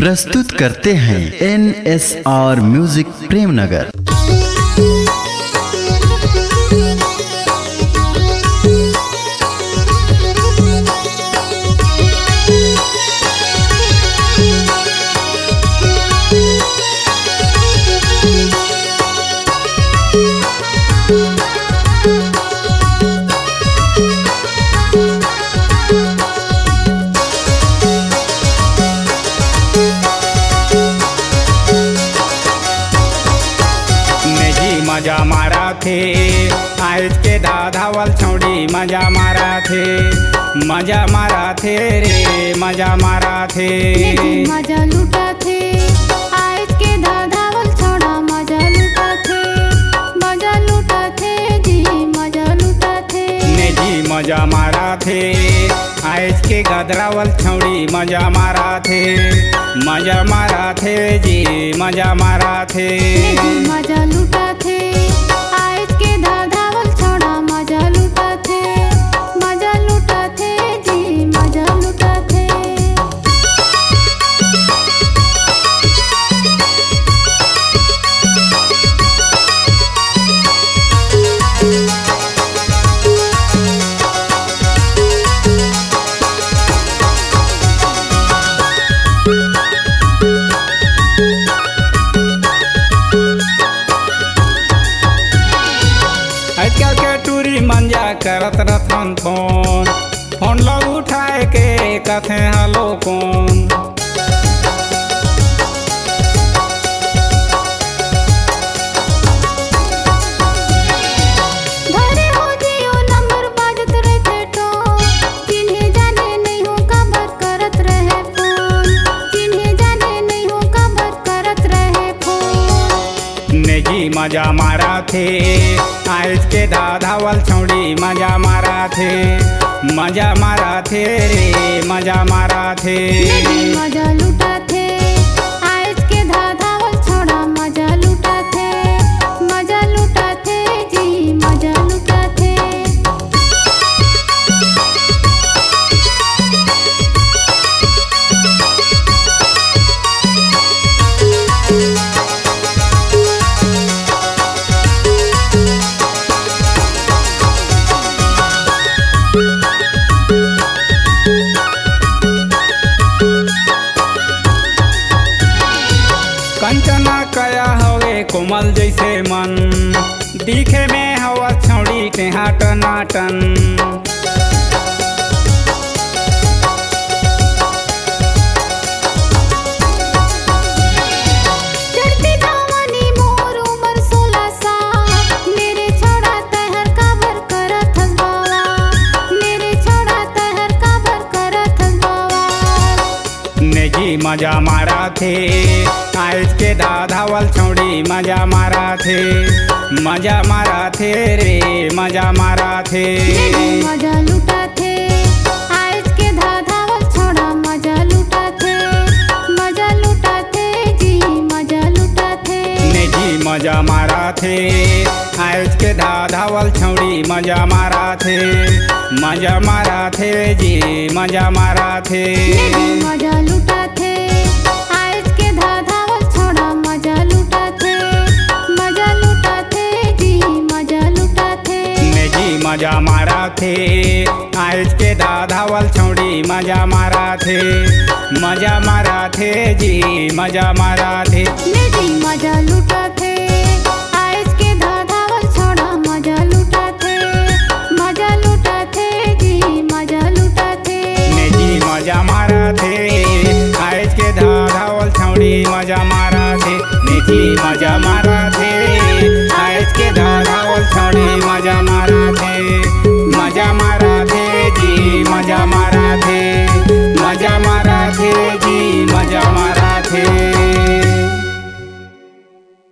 प्रस्तुत करते हैं NSR म्यूजिक प्रेमनगर। मजा मारा थे आज के दादावल छौड़ी मजा मारा थे रे मजा मारा थे मजा लूटा थे आज के दादावल छौड़ा मजा लूटा थे जी मजा लूटा थे ने जी मजा मारा थे आज के गदरावल छौड़ी मजा मारा थे जी मजा मारा थे मजा लूटा थे आज के दादावल छौड़ा मजा लूटा थे जी मजा लूटा थे। आजकल के टूरी मंजा करत रथन फोन लोग उठाए के कथे हलो कौन घरे हो जियो नंबर बाजत रहे तो जिन्हें जाने नहीं हो खबर करत रहे फोन ने जी मजा मारा थे आज के दादावल छौड़ी मजा मारा थे रे मजा मारा थे मजा लूटा थे आज के दादावल छौड़ा मजा लूटा थे जी मजा लूटा थे। कंचना कया हवे कोमल जैसे मन दिखे में हवा छौड़ी के हाट नाटन चढ़ती जवानी मोर उमर 16 साल मेरे छौड़ा तहर काबर करत हस बावा ने जी मजा मारा थे आज के दादावल छौड़ी मजा मारा थे रे मजा मारा थे मजा लूटा थे आज के दादावल छौड़ा मजा लूटा थे जी मजा लूटा थे ने जी मजा मारा थे आज के दादावल छौड़ी मजा मारा थे जी मजा मारा थे मजा लूटा थे आज के दादावल छौड़ा मजा लूटा थे जी मजा लूटा थे ने जी मजा मारा थे आज के दादावल छौड़ी मजा मारा थे जी मजा मारा थे ने जी मजा लूटा थे आज के दादावल छौड़ा मजा लूटा थे जी मजा लूटा थे ने जी मजा मारा थे आज के दादावल छौड़ी मजा मारा थे ने जी मजा मारा थे आज के दादावल छौड़ी मजा मारा थे जी मजा मारा